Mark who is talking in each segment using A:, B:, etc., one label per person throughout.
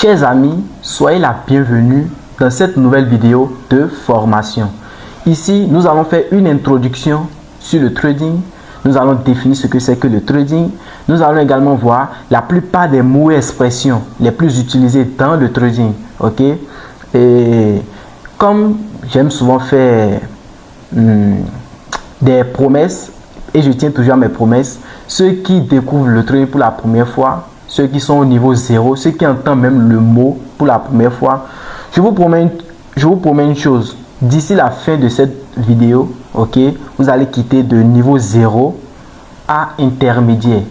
A: Chers amis, soyez la bienvenue dans cette nouvelle vidéo de formation. Ici, nous allons faire une introduction sur le trading. Nous allons définir ce que c'est que le trading. Nous allons également voir la plupart des mots et expressions les plus utilisés dans le trading. Ok? Et comme j'aime souvent faire des promesses, et je tiens toujours à mes promesses, ceux qui découvrent le trading pour la première fois, ceux qui sont au niveau 0, ceux qui entendent même le mot pour la première fois, je vous promets une chose. D'ici la fin de cette vidéo, ok, vous allez quitter de niveau 0 à intermédiaire.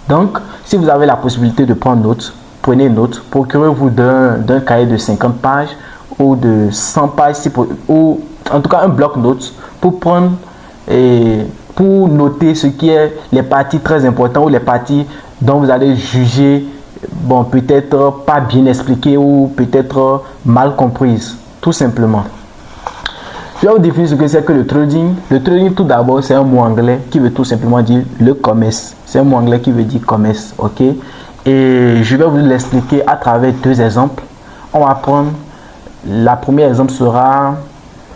A: Donc, si vous avez la possibilité de prendre note, prenez note. Procurez-vous d'un cahier de 50 pages ou de 100 pages, ou en tout cas un bloc-notes pour prendre et pour noter ce qui est les parties très importantes ou les parties dont vous allez juger, bon, peut-être pas bien expliquées ou peut-être mal comprises, tout simplement. Je vais vous définir ce que c'est que le trading. Le trading, tout d'abord, c'est un mot anglais qui veut tout simplement dire le commerce. C'est un mot anglais qui veut dire commerce, ok? Et je vais vous l'expliquer à travers deux exemples. On va prendre, la première exemple sera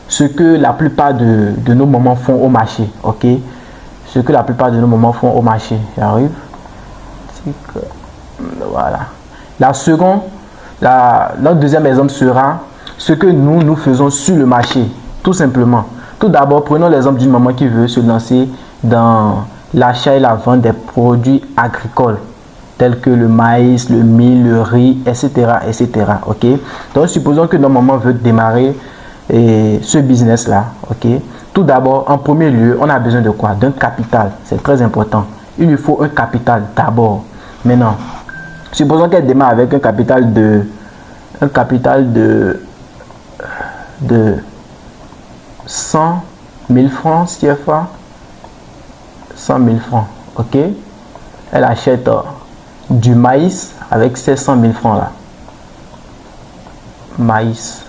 A: ce que la plupart de nos mamans font au marché, ok? Ce que la plupart de nos mamans font au marché. J'arrive. Voilà. Notre deuxième exemple sera ce que nous faisons sur le marché, tout simplement. Tout d'abord, prenons l'exemple d'une maman qui veut se lancer dans l'achat et la vente des produits agricoles, tels que le maïs, le mil, le riz, etc. etc. ok? Donc, supposons que notre maman veut démarrer ce business-là. Ok? Tout d'abord, en premier lieu, on a besoin de quoi? D'un capital. C'est très important. Il lui faut un capital d'abord. Maintenant, supposons qu'elle démarre avec un capital de 100 000 francs CFA. 100 000 francs. Ok? Elle achète du maïs avec ces 100 000 francs là. Maïs.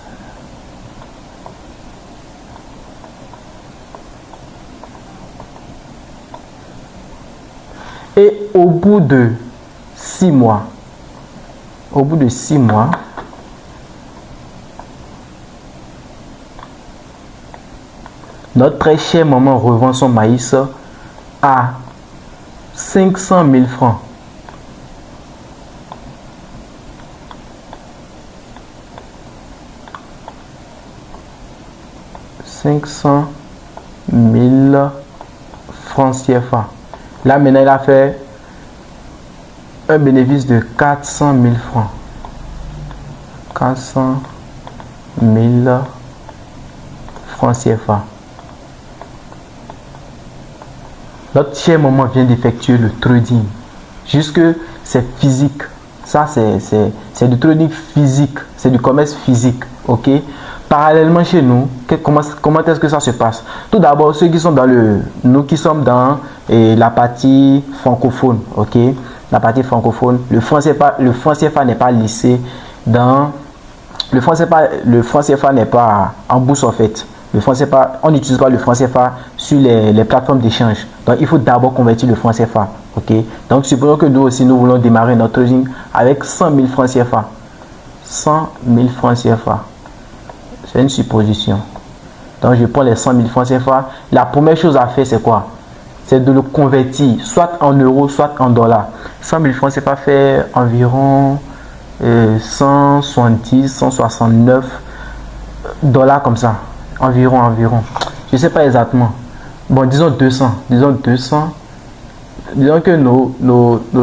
A: Et au bout de 6 mois, notre très chère maman revend son maïs à 500 000 francs. $500 000 francs CFA. Là, maintenant, il a fait un bénéfice de 400 000 francs. 400 000 francs CFA. Notre chère maman vient d'effectuer le trading. Jusque c'est physique. Ça, c'est du trading physique. C'est du commerce physique. Ok? Parallèlement chez nous, comment est-ce que ça se passe? Tout d'abord, ceux qui sont nous qui sommes dans la partie francophone, ok? La partie francophone, le franc CFA n'est pas lissé dans le franc CFA n'est pas en bourse en fait. Le franc CFA, on n'utilise pas le franc CFA sur les plateformes d'échange. Donc il faut d'abord convertir le franc CFA, ok? Donc supposons que nous aussi nous voulons démarrer notre trading avec 100 000 francs CFA. 100 000 francs CFA. C'est une supposition. Donc je prends les 100 000 francs CFA. La première chose à faire, c'est quoi? C'est de le convertir, soit en euros, soit en dollars. 100 000 francs CFA fait environ 170, 169 dollars comme ça. Environ. Je ne sais pas exactement. Bon, disons 200. Disons que nos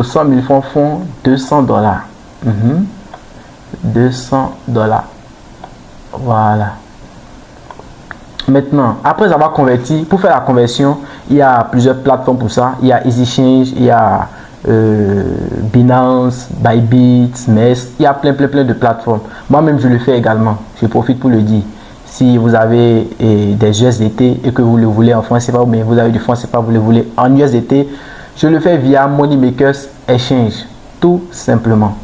A: 100 000 francs font 200 dollars. 200 dollars. Voilà. Maintenant, après avoir converti, pour faire la conversion, il y a plusieurs plateformes pour ça. Il y a EasyChange, il y a Binance, Bybit, Nest. Il y a plein de plateformes. Moi-même, je le fais également. Je profite pour le dire. Si vous avez des USDT et que vous le voulez en francs CFA, mais vous avez du franc CFA, vous le voulez en USDT, je le fais via Moneymakers Exchange. Tout simplement.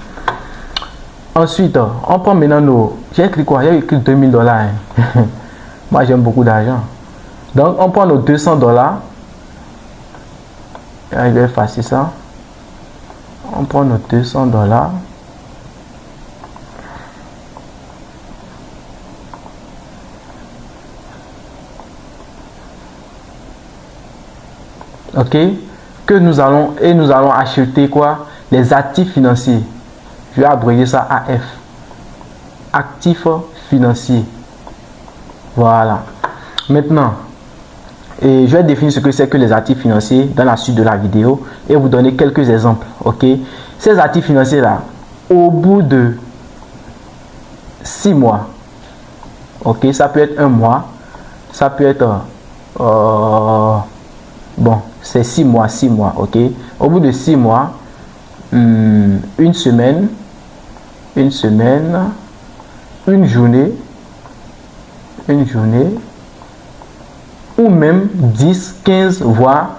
A: Ensuite, on prend maintenant nos... J'ai écrit quoi? J'ai écrit 2000 dollars. Moi, j'aime beaucoup d'argent. Donc, on prend nos 200 dollars. Je vais effacer ça. On prend nos 200 dollars. ok, que nous allons acheter quoi? Les actifs financiers. Je vais abréger ça AF. Actifs financiers. Voilà. Maintenant, et je vais définir ce que c'est que les actifs financiers dans la suite de la vidéo et vous donner quelques exemples. Ok. Ces actifs financiers là, au bout de 6 mois, ok, ça peut être un mois, ça peut être bon, c'est 6 mois, 6 mois, ok. Au bout de 6 mois, une semaine, une journée, ou même 10, 15, voire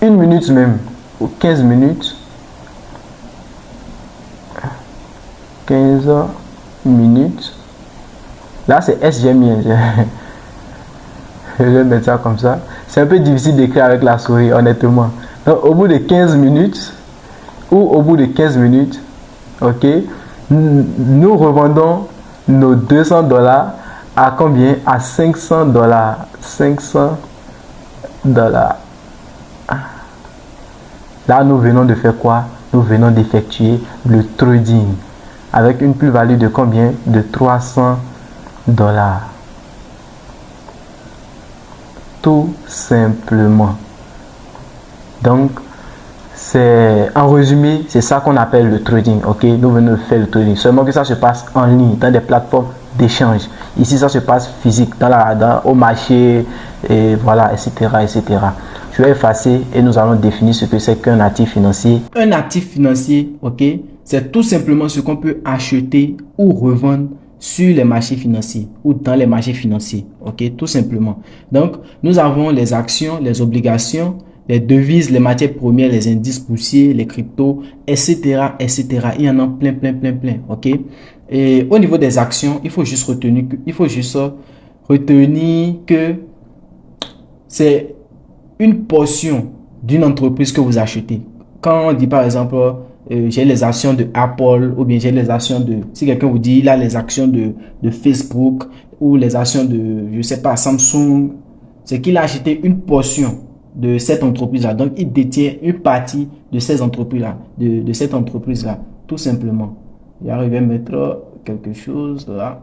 A: une minute même, ou 15 minutes, 15 minutes. Là, c'est SGMI. Je vais mettre ça comme ça. C'est un peu difficile d'écrire avec la souris, honnêtement. Donc, au bout de 15 minutes, ok, nous revendons nos $200 à combien? À $500. Là, nous venons de faire quoi? Nous venons d'effectuer le trading avec une plus-value de combien? De $300. Tout simplement. Donc, c'est en résumé, c'est ça qu'on appelle le trading. Ok, nous venons de faire le trading. Seulement que ça se passe en ligne, dans des plateformes d'échange. Ici, ça se passe physique, au marché, et voilà, etc., etc. Je vais effacer et nous allons définir ce que c'est qu'un actif financier. Un actif financier, ok, c'est tout simplement ce qu'on peut acheter ou revendre sur les marchés financiers ou dans les marchés financiers, ok, tout simplement. Donc, nous avons les actions, les obligations, les devises, les matières premières, les indices boursiers, les cryptos, etc., etc. Il y en a plein, ok. Et au niveau des actions, il faut juste retenir que c'est une portion d'une entreprise que vous achetez. Quand on dit par exemple, j'ai les actions de Apple ou bien j'ai les actions de, si quelqu'un vous dit il a les actions de Facebook ou les actions de, je sais pas, Samsung, c'est qu'il a acheté une portion de cette entreprise-là. Donc, il détient une partie de ces entreprises-là, de cette entreprise-là, tout simplement. J'arrive à mettre quelque chose là.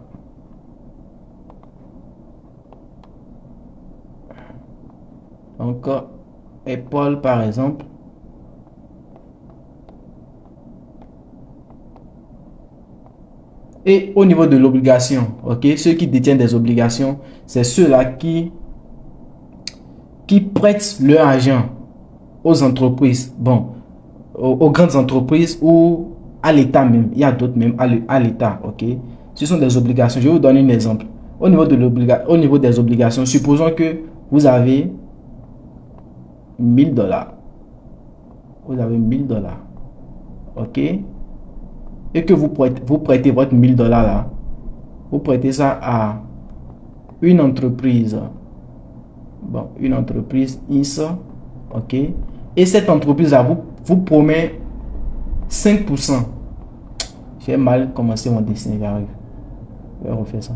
A: Donc, Apple, par exemple. Et au niveau de l'obligation, ok, ceux qui détiennent des obligations, c'est ceux-là qui prêtent leur argent aux entreprises, bon, aux grandes entreprises ou à l'État même. Il y a d'autres même à l'État, ok. Ce sont des obligations. Je vais vous donner un exemple. Au niveau des obligations, supposons que vous avez $1000. Vous avez $1000, ok. Et que vous prêtez votre $1000 là. Vous prêtez ça à une entreprise. Bon, une entreprise ISA, ok. Et cette entreprise là vous promet 5%. J'ai mal commencé mon dessin, j'arrive. Je vais refaire ça.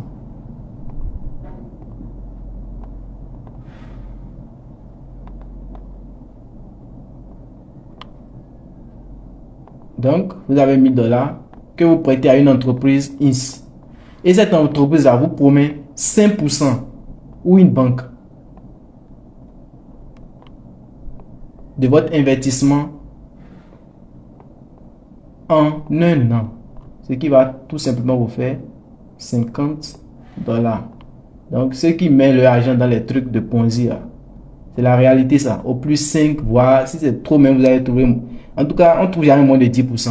A: Donc, vous avez $1000 que vous prêtez à une entreprise IS. Et cette entreprise là vous promet 5% ou une banque de votre investissement en un an. Ce qui va tout simplement vous faire $50. Donc, ceux qui mettent leur argent dans les trucs de Ponzi, c'est la réalité ça. Au plus 5, voire si c'est trop même, vous allez trouver. En tout cas, on trouve jamais moins de 10%.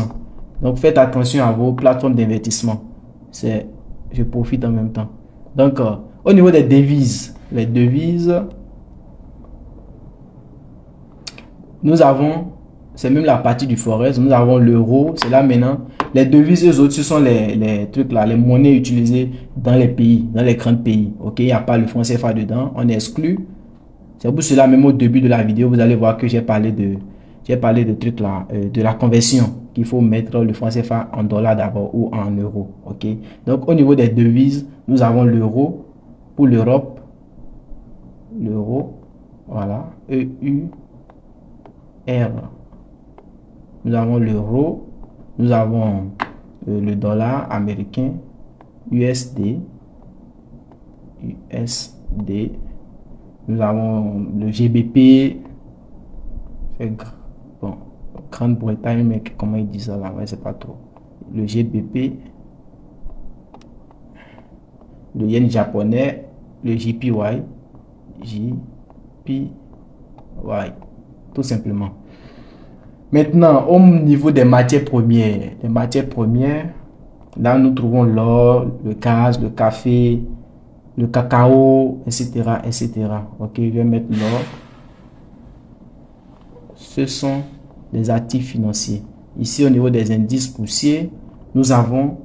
A: Donc, faites attention à vos plateformes d'investissement. Je profite en même temps. Donc, au niveau des devises, les devises, nous avons, c'est même la partie du forex, nous avons l'euro, c'est là maintenant. Les devises, eux autres, ce sont les trucs là, les monnaies utilisées dans les pays, dans les grands pays. Ok, il n'y a pas le franc CFA dedans, on exclut. C'est pour cela, même au début de la vidéo, vous allez voir que j'ai parlé de trucs là, de la conversion, qu'il faut mettre le franc CFA en dollars d'abord ou en euros. Ok, donc au niveau des devises, nous avons l'euro pour l'Europe, l'euro, voilà, EU, R. Nous avons l'euro. Nous avons le dollar américain. USD. USD. Nous avons le GBP. Bon, Grande-Bretagne, mais comment ils disent ça là? Ouais, c'est pas trop. Le GBP. Le yen japonais. Le JPY. JPY. Tout simplement. Maintenant, au niveau des matières premières, là nous trouvons l'or, le gaz, le café, le cacao, etc., etc. Ok, je vais mettre l'or. Ce sont des actifs financiers. Ici, au niveau des indices boursiers, nous avons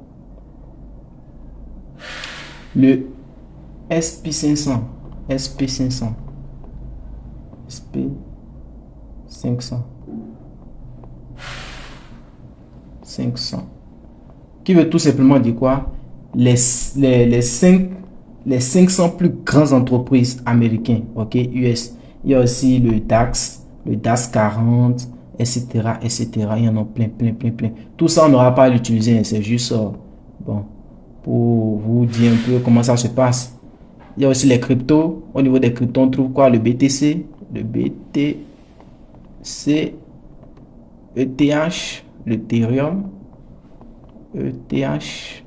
A: le SP500, SP500, SP500, 500, qui veut tout simplement dire quoi? Les 500 plus grandes entreprises américaines, ok, US. Il y a aussi le DAX 40, etc., etc. Il y en a plein. Tout ça, on n'aura pas à l'utiliser, c'est juste bon, pour vous dire un peu comment ça se passe. Il y a aussi les cryptos. Au niveau des cryptos, on trouve quoi? Le BTC, ETH, l'Ethereum, ETH.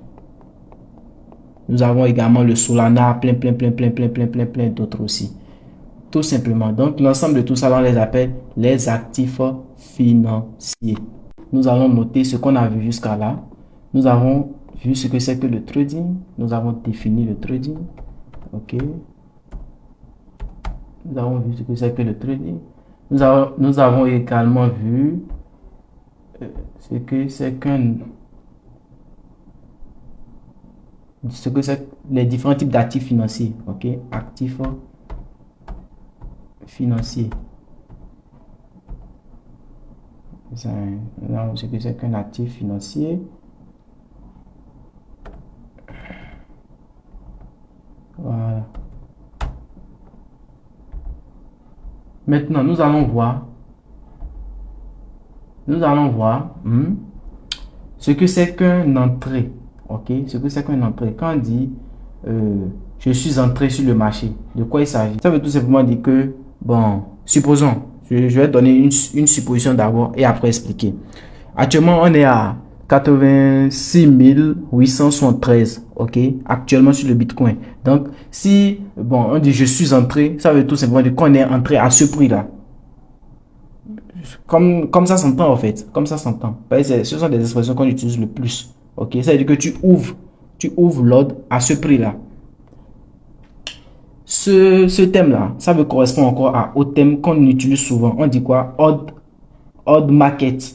A: Nous avons également le Solana, plein d'autres aussi. Tout simplement. Donc, l'ensemble de tout ça, on les appelle les actifs financiers. Nous allons noter ce qu'on a vu jusqu'à là. Nous avons vu ce que c'est que le trading. Nous avons défini le trading. OK. Nous avons vu ce que c'est que le trading. Nous avons également vu ce que c'est les différents types d'actifs financiers. OK. Actifs financiers. Nous avons ce que c'est qu'un actif financier. Voilà. Maintenant, nous allons voir ce que c'est qu'un entrée. Ok, ce que c'est qu'un entrée. Quand on dit je suis entré sur le marché, de quoi il s'agit? Ça veut tout simplement dire que, bon, supposons, je vais donner une supposition d'abord et après expliquer. Actuellement, on est à 86 873, ok, actuellement sur le Bitcoin. Donc, si, bon, on dit je suis entré, ça veut tout simplement dire qu'on est entré à ce prix-là. Comme ça s'entend en fait, comme ça s'entend. Ce sont des expressions qu'on utilise le plus, ok. Ça veut dire que tu ouvres l'ordre à ce prix-là. Ce thème-là, ça veut correspondre encore au thème qu'on utilise souvent. On dit quoi? Odd market.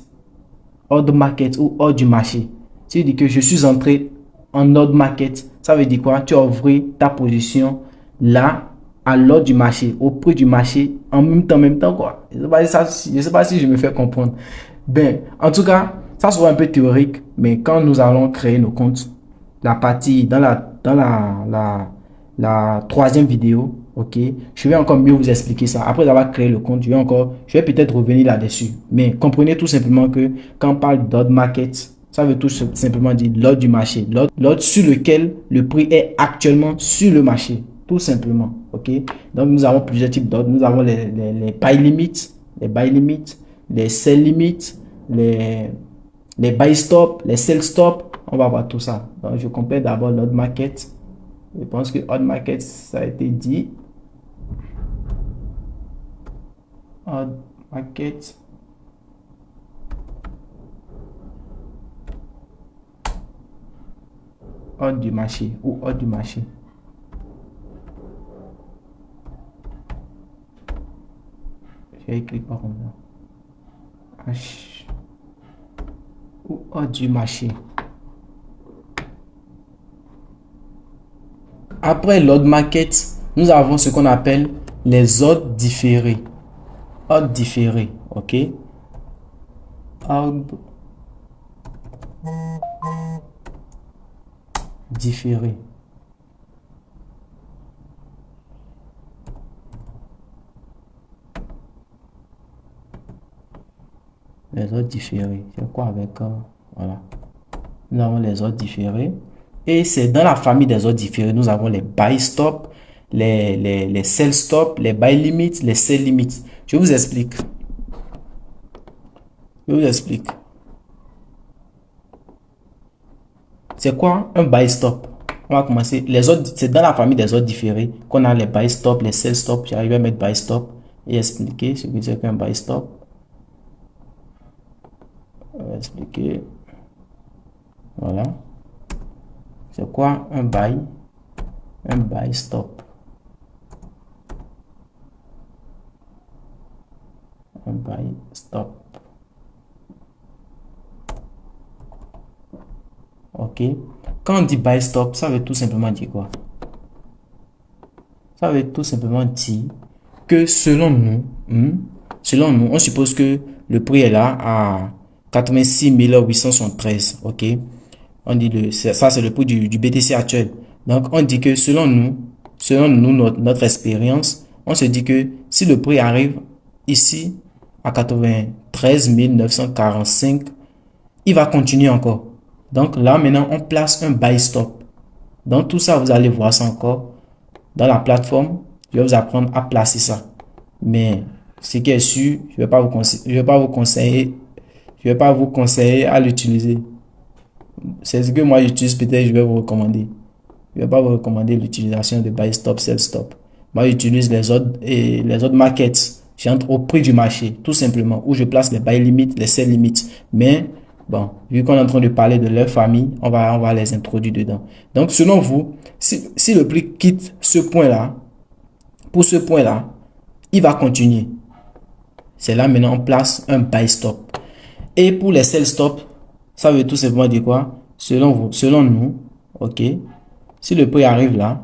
A: Odd market ou hors du marché. Si tu dis que je suis entré en odd market, ça veut dire quoi? Tu as ouvert ta position là à l'ordre du marché, au prix du marché, en même temps quoi. Je ne sais pas si je me fais comprendre. Ben, en tout cas, ça sera un peu théorique, mais quand nous allons créer nos comptes, la partie dans la troisième vidéo, ok, je vais encore mieux vous expliquer ça. Après avoir créé le compte, je vais peut-être revenir là-dessus. Mais comprenez tout simplement que quand on parle d'odd market, ça veut tout simplement dire l'ordre du marché, l'ordre sur lequel le prix est actuellement sur le marché, tout simplement, ok. Donc nous avons plusieurs types d'ordres. Nous avons les buy limits, les sell limits, les buy stop, les sell stop. On va voir tout ça. Donc je complète d'abord l'odd market. Je pense que odd market, ça a été dit. Odd market. Odd du marché ou odd du marché. Je vais écrire par contre. H ou odd du marché. Après l'odd market, nous avons ce qu'on appelle les odds différés. Odds différés, ok. Odds différés. différés. C'est quoi avec... voilà. Nous avons les ordres différés. Et c'est dans la famille des ordres différés. Nous avons les buy stop, les sell stop, les buy limit, les sell limit. Je vous explique. Je vous explique. C'est quoi un buy stop? On va commencer. Les autres, c'est dans la famille des ordres différés qu'on a les buy stop, les sell stop. J'arrive à mettre buy stop et expliquer ce que c'est qu'un buy stop. On va expliquer. Voilà. C'est quoi un buy? Un buy stop. Un buy stop. Ok. Quand on dit buy stop, ça veut tout simplement dire quoi? Ça veut tout simplement dire que selon nous, on suppose que le prix est là à 86 873. Ok. On dit ça c'est le prix du BTC actuel. Donc on dit que selon nous, notre expérience, on se dit que si le prix arrive ici à 93 945, il va continuer encore. Donc là maintenant on place un buy stop. Donc tout ça vous allez voir ça encore dans la plateforme. Je vais vous apprendre à placer ça. Mais ce qui est sûr, je vais pas vous conseiller à l'utiliser. C'est ce que moi j'utilise, peut-être je vais vous recommander. Je vais pas vous recommander l'utilisation de buy stop, sell stop. Moi j'utilise les autres markets. J'entre au prix du marché, tout simplement, où je place les buy limit, les sell limit. Mais bon, vu qu'on est en train de parler de leur famille, on va les introduire dedans. Donc selon vous, si le prix quitte ce point-là, pour ce point-là, il va continuer. C'est là maintenant on place un buy stop. Et pour les sell stop, ça veut tout simplement dire quoi? Selon nous, ok. Si le prix arrive là,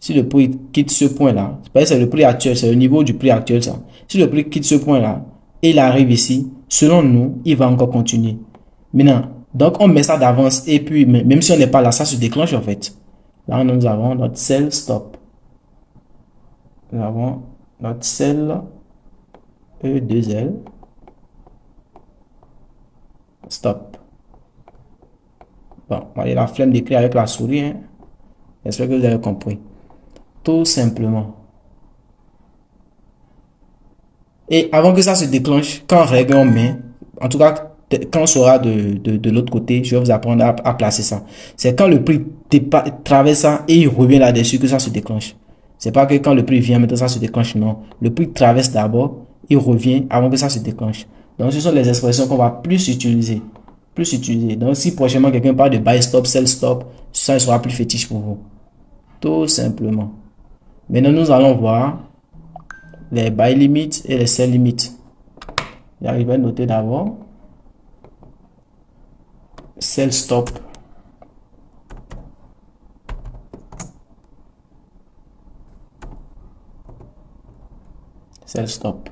A: si le prix quitte ce point-là, c'est le prix actuel, c'est le niveau du prix actuel ça. Si le prix quitte ce point-là et il arrive ici, selon nous, il va encore continuer. Maintenant, donc on met ça d'avance et puis même si on n'est pas là, ça se déclenche en fait. Là, nous avons notre sell stop. Nous avons notre sell E2L stop. Bon, voyez la flemme d'écrire avec la souris. Hein? J'espère que vous avez compris. Tout simplement. Et avant que ça se déclenche, quand on règle, on met, en tout cas, quand on sera de l'autre côté, je vais vous apprendre à placer ça. C'est quand le prix traverse ça et il revient là-dessus que ça se déclenche. C'est pas que quand le prix vient, maintenant ça se déclenche, non. Le prix traverse d'abord, il revient avant que ça se déclenche. Donc, ce sont les expressions qu'on va plus utiliser. Donc, si prochainement quelqu'un parle de buy stop, sell stop, ça sera plus fétiche pour vous. Tout simplement. Maintenant, nous allons voir les buy limit et les sell limit. J'arrive à noter d'abord sell stop. Sell stop.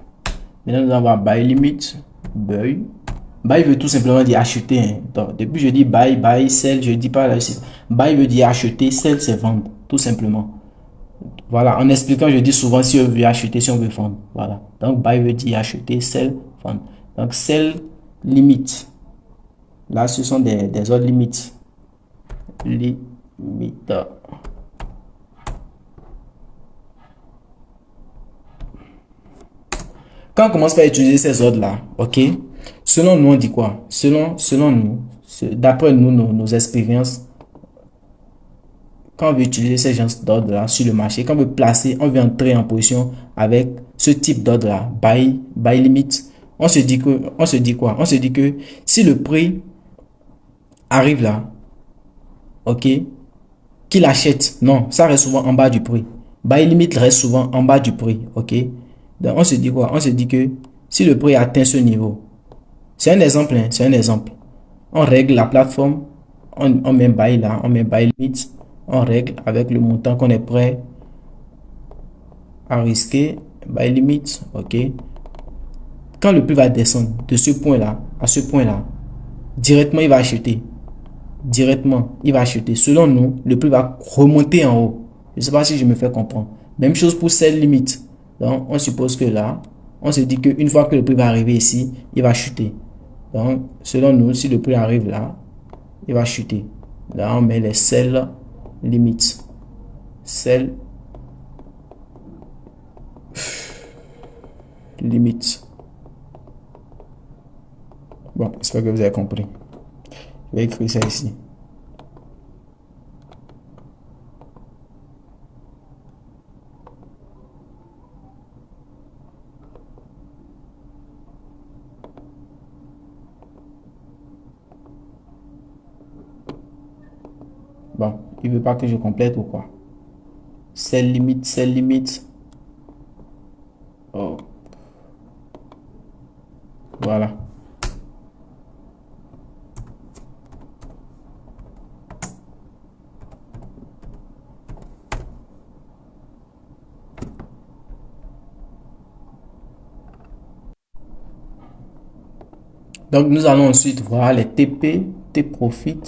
A: Maintenant, nous allons voir buy limit. Buy veut tout simplement dire acheter. Hein. Donc, depuis je dis buy, sell, je dis pas là. Buy veut dire acheter, sell c'est vendre, tout simplement. Voilà, en expliquant, je dis souvent si on veut acheter, si on veut vendre. Voilà. Donc, buy veut dire acheter, sell, vendre. Donc, sell limite. Là, ce sont des ordres limites. Limite. Quand on commence par utiliser ces ordres-là, ok, selon nous, on dit quoi? Selon nous, d'après nous, nos expériences, quand on veut utiliser ces genres d'ordre-là sur le marché, quand on veut placer, on veut entrer en position avec ce type d'ordre-là, buy limit, on se dit quoi? On se dit que si le prix arrive là, ok, qu'il achète, non, ça reste souvent en bas du prix. Buy limit reste souvent en bas du prix, ok. Donc, on se dit quoi? On se dit que si le prix atteint ce niveau, c'est un exemple, hein, c'est un exemple. On règle la plateforme, on met buy là, on met buy limit, on règle avec le montant qu'on est prêt à risquer, buy limit, ok. Quand le prix va descendre de ce point là à ce point là, directement il va acheter. Directement, il va acheter. Selon nous, le prix va remonter en haut. Je ne sais pas si je me fais comprendre. Même chose pour sell limit. Donc, on suppose que là, on se dit qu'une fois que le prix va arriver ici, il va chuter. Donc, selon nous, si le prix arrive là, il va chuter. Là, on met les sell limits. Sell limits. Bon, j'espère que vous avez compris. Je vais écrire ça ici. Bon, il veut pas que je complète ou quoi? Sell limit, sell limit. Oh. Voilà. Donc, nous allons ensuite voir les TP, T-Profit.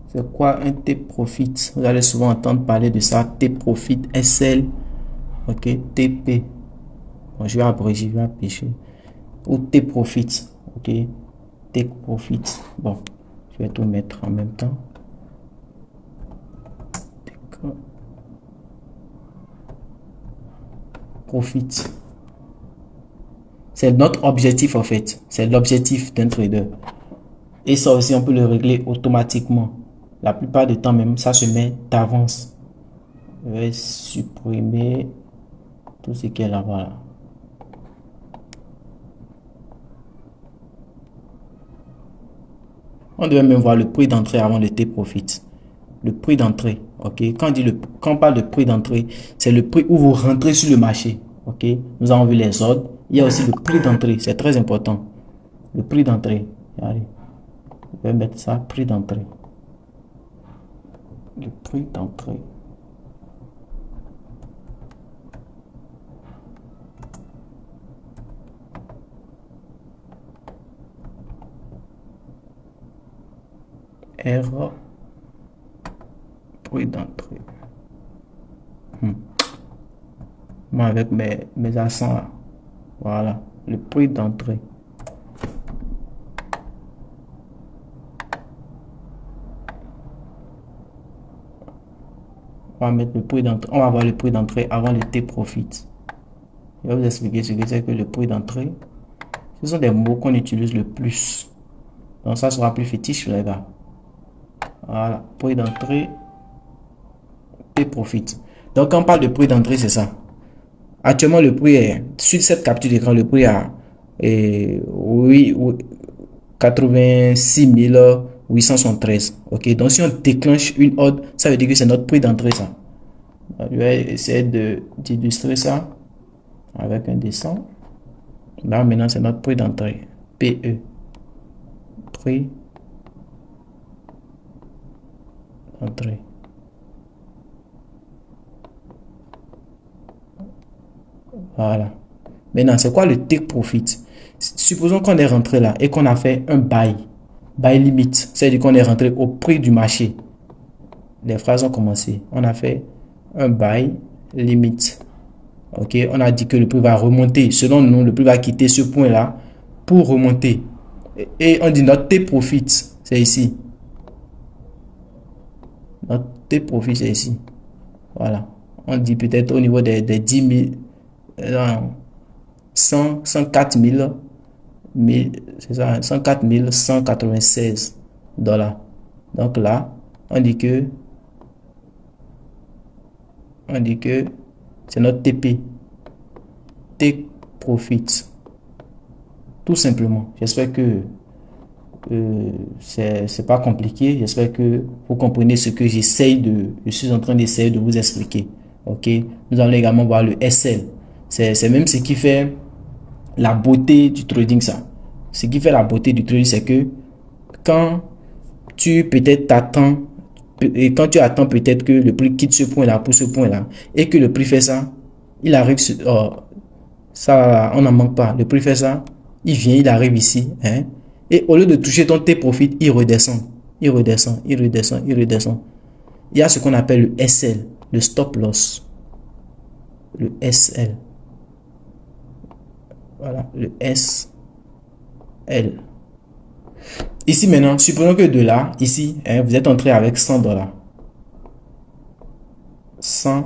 A: C'est quoi un T-Profit? Vous allez souvent entendre parler de ça. T-Profit, SL, ok, TP. Bon, je vais abréger, je vais pêcher. Ou T-Profit, ok, T-Profit. Bon, je vais tout mettre en même temps. Profit. C'est notre objectif en fait. C'est l'objectif d'un trader. Et ça aussi, on peut le régler automatiquement. La plupart du temps même, ça se met d'avance. Je vais supprimer tout ce qui est là-bas. On devait même voir le prix d'entrée avant le T-Profit. Le prix d'entrée, ok. Quand on parle de prix d'entrée, c'est le prix où vous rentrez sur le marché, ok. Nous avons vu les ordres. Il y a aussi le prix d'entrée, c'est très important. Le prix d'entrée, allez, je vais mettre ça, prix d'entrée. Le prix d'entrée. R, prix d'entrée. Moi avec mes accents là. Voilà, le prix d'entrée. On va mettre le prix d'entrée. On va voir le prix d'entrée avant le T-Profit. Je vais vous expliquer ce que c'est que le prix d'entrée. Ce sont des mots qu'on utilise le plus. Donc ça sera plus fétiche les gars. Voilà, prix d'entrée, T-Profit. Donc quand on parle de prix d'entrée, c'est ça. Actuellement, le prix est, sur cette capture d'écran, le prix a 86 873. Ok, donc si on déclenche une ordre, ça veut dire que c'est notre prix d'entrée, ça. Je vais essayer d'illustrer ça avec un dessin. Là, maintenant, c'est notre prix d'entrée. PE. Prix d'entrée. Voilà. Maintenant, c'est quoi le take profit? Supposons qu'on est rentré là et qu'on a fait un buy limit. C'est-à-dire qu'on est rentré au prix du marché. Les phrases ont commencé. On a fait un buy limit. Ok, on a dit que le prix va remonter. Selon nous, le prix va quitter ce point-là pour remonter. Et on dit notre take profit, c'est ici. Notre take profit, c'est ici. Voilà. On dit peut-être au niveau des 10 000, 104 000, c'est ça, 104 196 $. Donc là, on dit que c'est notre TP. Take profit. Tout simplement. J'espère que c'est pas compliqué. J'espère que vous comprenez ce que je suis en train d'essayer de vous expliquer. Ok. Nous allons également voir le SL. C'est même ce qui fait la beauté du trading, ça. Ce qui fait la beauté du trading, c'est que quand tu peut-être attends, et quand tu attends peut-être que le prix quitte ce point-là pour ce point-là, et que le prix fait ça, il arrive sur, ça, on n'en manque pas. Le prix fait ça, il vient, il arrive ici, hein, et au lieu de toucher ton T-Profit, il redescend, il redescend, il redescend, il redescend. Il y a ce qu'on appelle le SL, le stop loss, le SL. Voilà, le SL. Ici maintenant, supprenons que de là, ici, hein, vous êtes entré avec $100. $100.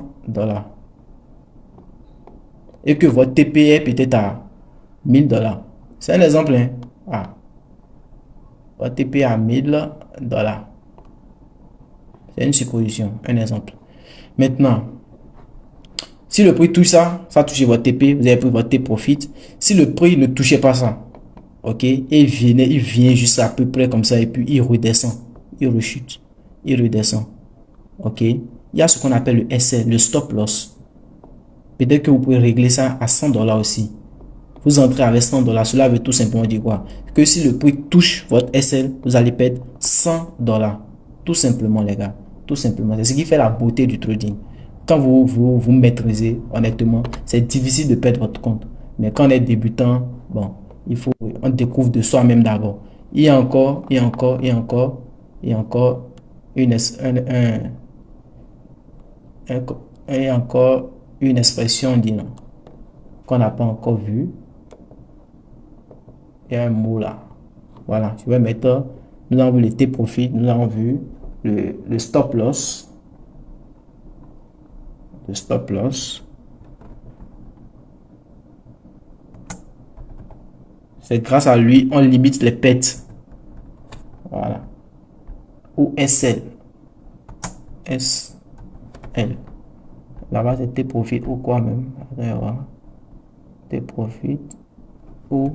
A: Et que votre TP est peut-être à $1000. C'est un exemple, hein. Ah, votre TP à $1000. C'est une supposition, un exemple. Maintenant, si le prix touche ça, ça touche votre TP, vous avez pris votre T-profit. Si le prix ne touchait pas ça, ok, et il vient juste à peu près comme ça et puis il redescend, il rechute, il redescend, ok. Il y a ce qu'on appelle le SL, le stop loss. Peut-être que vous pouvez régler ça à $100 aussi. Vous entrez avec $100, cela veut tout simplement dire quoi? Que si le prix touche votre SL, vous allez perdre $100. Tout simplement, les gars. Tout simplement. C'est ce qui fait la beauté du trading. Quand vous maîtrisez, honnêtement, c'est difficile de perdre votre compte. Mais quand on est débutant, bon, on découvre de soi-même d'abord. Il y a encore, il y a encore, il y a encore, il y a encore il y a encore une expression, dit non, qu'on n'a pas encore vue. Il y a un mot là. Voilà, je vais mettre, nous avons vu le T-profit, nous avons vu le stop loss. Le stop loss. C'est grâce à lui, on limite les pertes. Voilà. Ou SL. SL. Là-bas, c'est T-profit ou quoi même. T-profit ou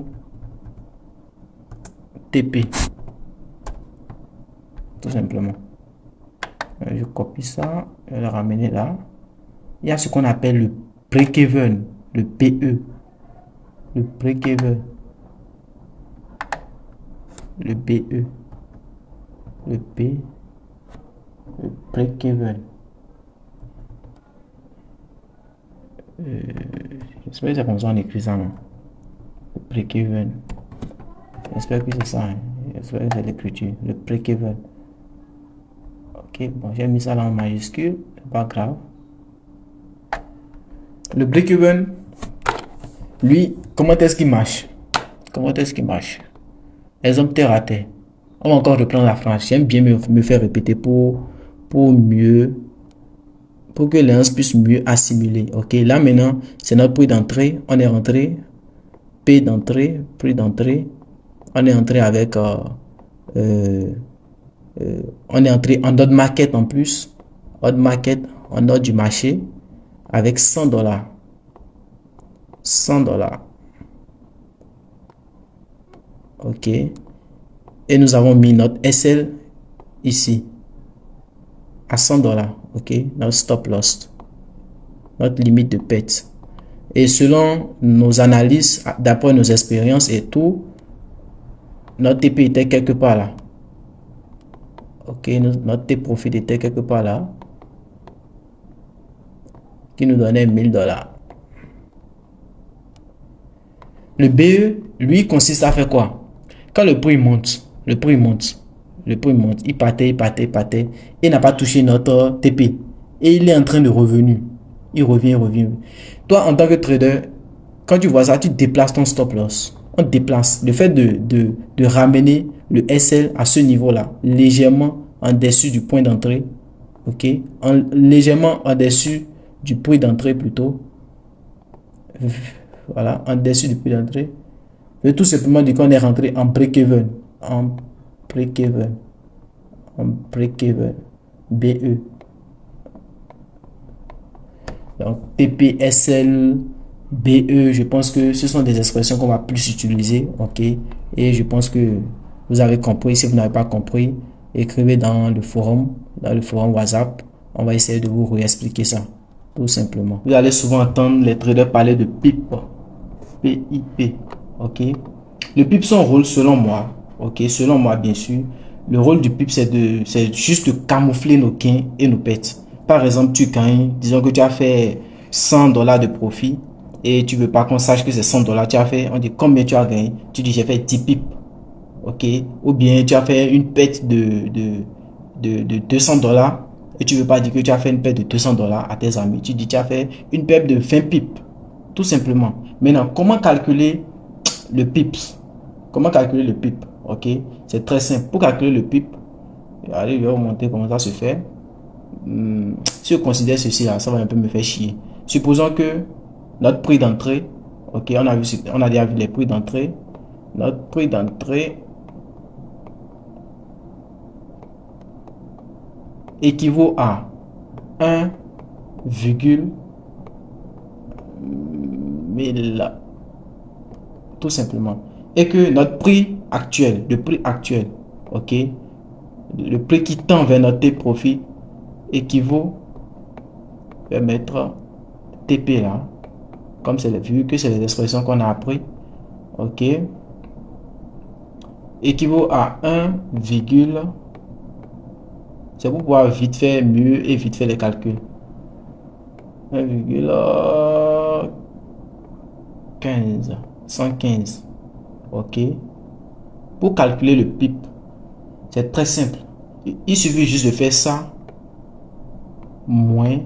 A: TP. Tout simplement. Je copie ça, je vais le ramener là. Il y a ce qu'on appelle le break-even, le PE. Le break-even. Le BE. Le B. Le break-even. J'espère que c'est comme ça on écrit ça, non? Le break-even. J'espère que c'est ça. Hein? J'espère que c'est l'écriture. Le break-even. Ok, bon, j'ai mis ça là en majuscule. C'est pas grave. Le break-even, lui, comment est-ce qu'il marche? Comment est-ce qu'il marche? Exemple terre à terre. On va encore reprendre la phrase. J'aime bien me faire répéter pour que les gens puissent mieux assimiler. Ok, là maintenant, c'est notre prix d'entrée. On est rentré. P d'entrée, prix d'entrée. On est entré avec on est entré en ordre market en plus. Ordre market en ordre du marché avec $100. $100. Ok. Et nous avons mis notre SL ici à $100. Ok. Notre stop loss. Notre limite de perte. Et selon nos analyses, d'après nos expériences et tout, notre TP était quelque part là. Ok, notre T-profit était quelque part là. Qui nous donnait $1000. Le BE, lui, consiste à faire quoi? Quand le prix monte, il partait, et n'a pas touché notre TP. Et il est en train de revenir. Il revient. Toi, en tant que trader, quand tu vois ça, tu déplaces ton stop loss. On déplace. Le fait de ramener le SL à ce niveau-là, légèrement en dessus du point d'entrée, ok, légèrement en dessus du prix d'entrée plutôt. Voilà, en dessus du prix d'entrée. Je veux tout simplement dire qu'on est rentré en break-even. BE. Donc, TPSL, BE, je pense que ce sont des expressions qu'on va plus utiliser. Ok. Et je pense que vous avez compris. Si vous n'avez pas compris, écrivez dans le forum WhatsApp. On va essayer de vous réexpliquer ça. Tout simplement. Vous allez souvent entendre les traders parler de PIP. PIP. Ok. Le PIP, son rôle, selon moi, ok, selon moi, bien sûr, le rôle du PIP, c'est juste de camoufler nos gains et nos pertes. Par exemple, tu gagnes, disons que tu as fait $100 de profit et tu veux pas qu'on sache que c'est $100. Tu as fait, on dit combien tu as gagné. Tu dis j'ai fait 10 pips. Ok. Ou bien tu as fait une perte de $200 et tu veux pas dire que tu as fait une perte de $200 à tes amis. Tu dis tu as fait une perte de 20 pips. Tout simplement. Maintenant, comment calculer le pips. Comment calculer le PIB? Ok, c'est très simple. Pour calculer le PIB, allez, je vais vous montrer comment ça se fait. Si je considère ceci là, ça va un peu me faire chier. Supposons que notre prix d'entrée, ok, on a déjà vu les prix d'entrée. Notre prix d'entrée équivaut à 1,1000, tout simplement. Et que notre prix actuel, le prix actuel, ok, le prix qui tend vers notre profit équivaut, je vais mettre TP là, comme c'est vu que c'est les expressions qu'on a appris, ok, équivaut à 1, c'est pour pouvoir vite faire mieux et vite faire les calculs. 1,15, 115, ok. Pour calculer le PIB, c'est très simple. Il suffit juste de faire ça moins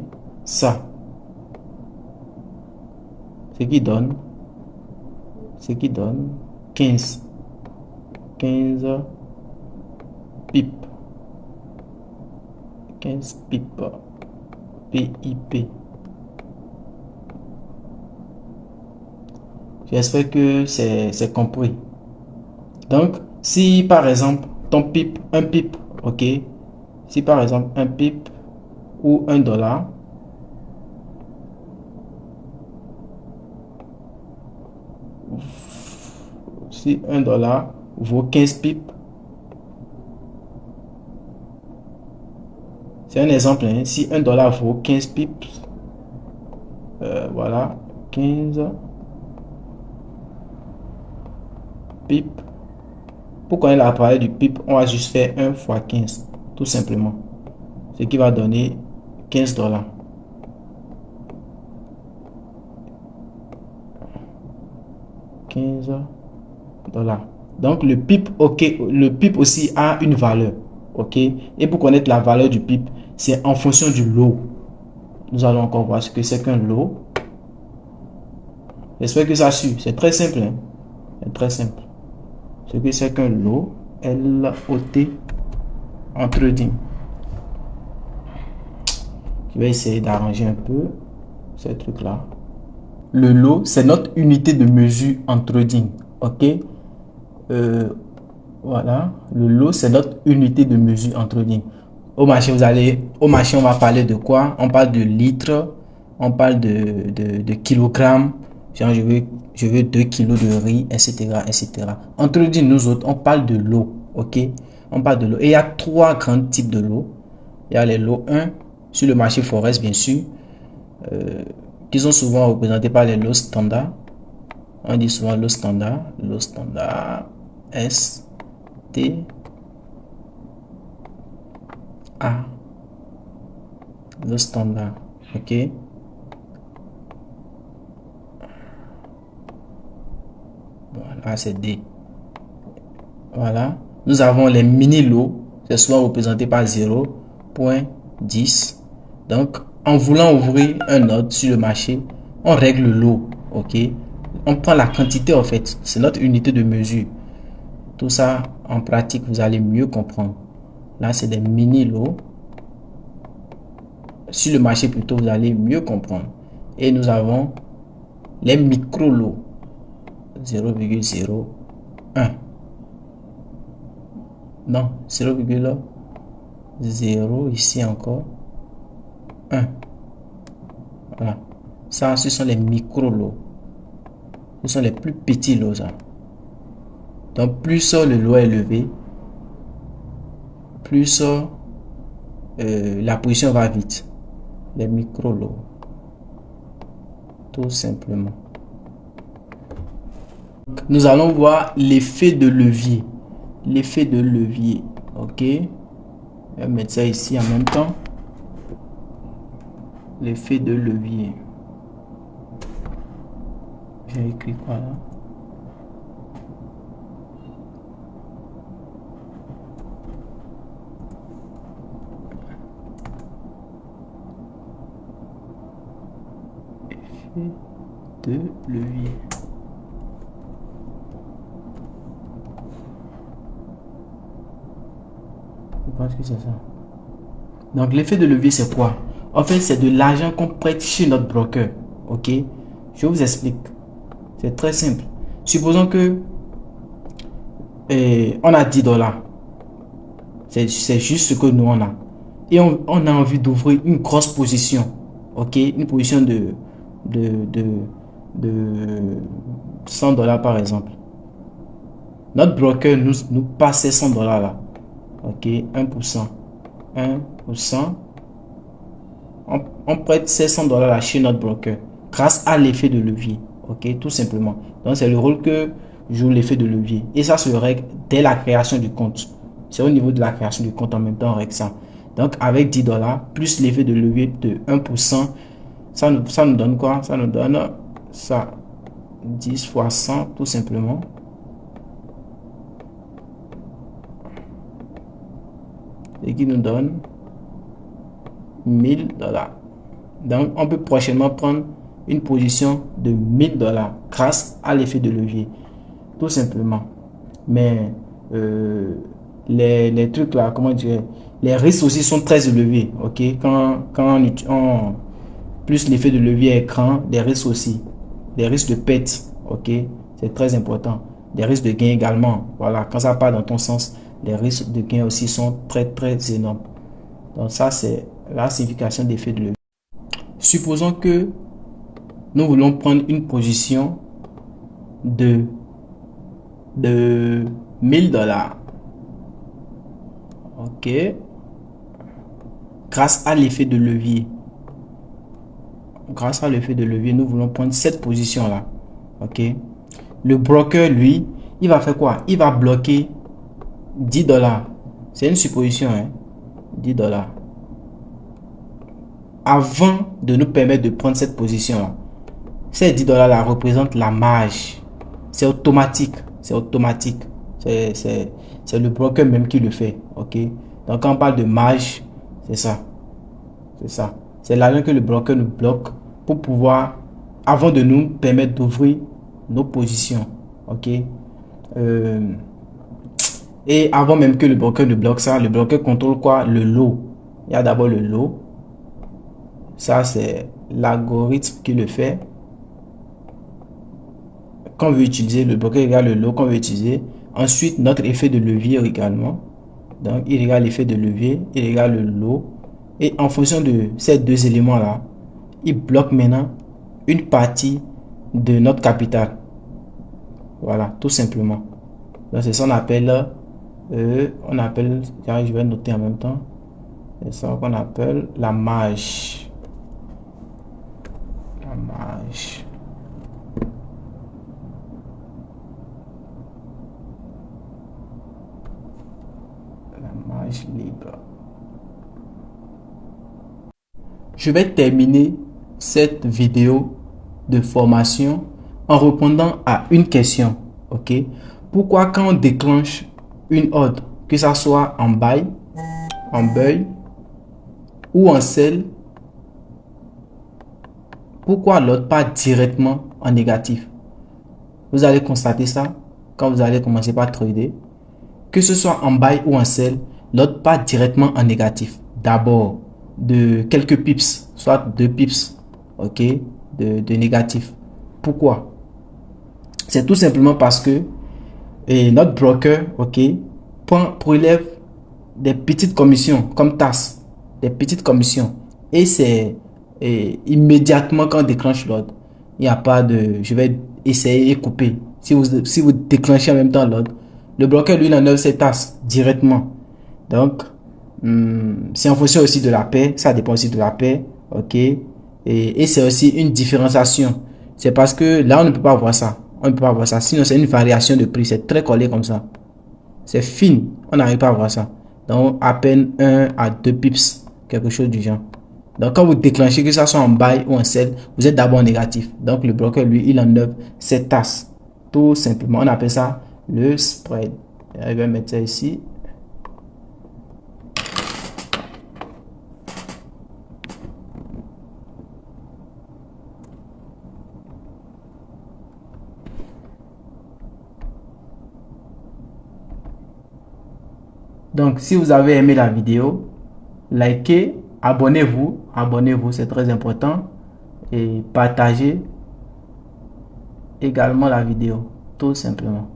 A: ça. Ce qui donne 15 PIB. 15 PIB. PIP. J'espère que c'est compris. Donc, si par exemple, ton PIB, un PIB, ok. Si par exemple, un PIB ou $1, si $1 vaut 15 pips, c'est un exemple, hein. Si $1 vaut 15 pips, voilà, 15 pips. Pour connaître l'appareil du pip, on va juste faire 1 fois 15, tout simplement. Ce qui va donner $15. $15. Donc le PIB, ok, le PIB aussi a une valeur, ok. Et pour connaître la valeur du PIB, c'est en fonction du lot. Nous allons encore voir ce que c'est qu'un lot. J'espère que ça suit. C'est très simple, hein? C'est très simple. Ce que c'est qu'un lot, L-O-T en trading. Je vais essayer d'arranger un peu ces trucs là. Le lot, c'est notre unité de mesure en trading, ok. Voilà, le lot, c'est notre unité de mesure en trading. Au marché, au marché, on va parler de quoi? On parle de litres, on parle de kilogrammes. Genre, je veux 2 kilos de riz, etc., etc. En trading, nous autres, on parle de lot, ok? On parle de lot. Et il y a 3 grands types de lots. Il y a les lots 1 sur le marché forex, bien sûr, qui sont souvent représentés par les lots standards. On dit souvent lot standard, S, T, A, lot standard, ok. Voilà, c'est D. Voilà. Nous avons les mini lots, c'est souvent représenté par 0,10. Donc, en voulant ouvrir un ordre sur le marché, on règle le lot, ok. On prend la quantité en fait, c'est notre unité de mesure. Tout ça en pratique, vous allez mieux comprendre. Là, c'est des mini lots. Sur le marché plutôt, vous allez mieux comprendre. Et nous avons les micro lots, 0,01. Non, 0,0 ici encore 1. Voilà. Ça, ce sont les micro lots. Ce sont les plus petits lots. Ça. Donc, plus le lot est élevé, plus la position va vite. Les micro lots. Tout simplement. Nous allons voir l'effet de levier. L'effet de levier. Ok. Je vais mettre ça ici en même temps. L'effet de levier. J'ai écrit quoi là? Effet de levier. pense que c'est ça. Donc, l'effet de levier, c'est quoi? En fait, c'est de l'argent qu'on prête chez notre broker. Ok? Je vous explique. C'est très simple. Supposons que on a 10 dollars. C'est juste ce que nous on a. Et on a envie d'ouvrir une grosse position. Ok? Une position de, de, de 100 dollars par exemple. Notre broker nous passe ces 100 dollars là. Ok? 1%. 1%. On prête ces 100 dollars là chez notre broker grâce à l'effet de levier. Ok? Tout simplement. Donc c'est le rôle que joue l'effet de levier. Et ça se règle dès la création du compte. C'est au niveau de la création du compte en même temps on règle ça. Donc avec 10 dollars plus l'effet de levier de 1%, ça nous donne quoi? Ça nous donne ça. 10 fois 100 tout simplement. Et qui nous donne 1000 dollars. Donc on peut prochainement prendre une position de 1000 dollars grâce à l'effet de levier. Tout simplement. Mais les trucs là, comment dire, les risques aussi sont très élevés. Ok, quand plus l'effet de levier est grand, les risques aussi, les risques de perte. Ok, c'est très important. Les risques de gain également. Voilà, quand ça part dans ton sens, les risques de gain aussi sont très très énormes. Donc ça c'est la signification d'effet de levier. Supposons que nous voulons prendre une position de 1000 dollars. Ok. Grâce à l'effet de levier. Grâce à l'effet de levier, nous voulons prendre cette position-là. Ok. Le broker, lui, il va faire quoi? Il va bloquer 10 dollars. C'est une supposition, hein? 10 dollars. Avant de nous permettre de prendre cette position-là. Ces 10 dollars-là représentent la marge. C'est automatique. C'est automatique. C'est le broker même qui le fait. Ok. Donc, quand on parle de marge, c'est ça. C'est ça. C'est l'argent que le broker nous bloque pour pouvoir, avant de nous permettre d'ouvrir nos positions. Ok. Et avant même que le broker nous bloque ça, le broker contrôle quoi? Le lot. Il y a d'abord le lot. Ça, c'est l'algorithme qui le fait. Quand on veut utiliser, le broker regarde le lot qu'on veut utiliser. Ensuite, notre effet de levier également. Donc, il regarde l'effet de levier, il regarde le lot. Et en fonction de ces deux éléments-là, il bloque maintenant une partie de notre capital. Voilà, tout simplement. Donc, c'est ça qu'on appelle, je vais noter en même temps, c'est ça qu'on appelle la marge. La marge. La marge libre. Je vais terminer cette vidéo de formation en répondant à une question. Ok? Pourquoi quand on déclenche une ordre, que ça soit en buy, en buy ou en sell, pourquoi l'ordre pas directement en négatif? Vous allez constater ça quand vous allez commencer par trader. Que ce soit en buy ou en sell, l'ordre pas directement en négatif. D'abord, de quelques pips, soit 2 pips, ok, de négatif. Pourquoi? C'est tout simplement parce que notre broker, ok, prélève des petites commissions comme TAS, des petites commissions. Et c'est immédiatement quand on déclenche l'ordre. Il n'y a pas de je vais essayer et couper. Si vous déclenchez en même temps l'ordre, le broker lui il enlève ses TAS directement. Donc, c'est en fonction aussi de la paix. Ça dépend aussi de la paix. Ok. Et c'est aussi une différenciation. C'est parce que là, on ne peut pas voir ça. On ne peut pas voir ça. Sinon, c'est une variation de prix. C'est très collé comme ça. C'est fine. On n'arrive pas à voir ça. Donc, à peine 1 à 2 pips. Quelque chose du genre. Donc, quand vous déclenchez, que ça soit en buy ou en sell, vous êtes d'abord négatif. Donc, le broker, lui, il enlève cette tasse. Tout simplement. On appelle ça le spread. Je vais mettre ça ici. Donc, si vous avez aimé la vidéo, likez, abonnez-vous, c'est très important. Et partagez également la vidéo, tout simplement.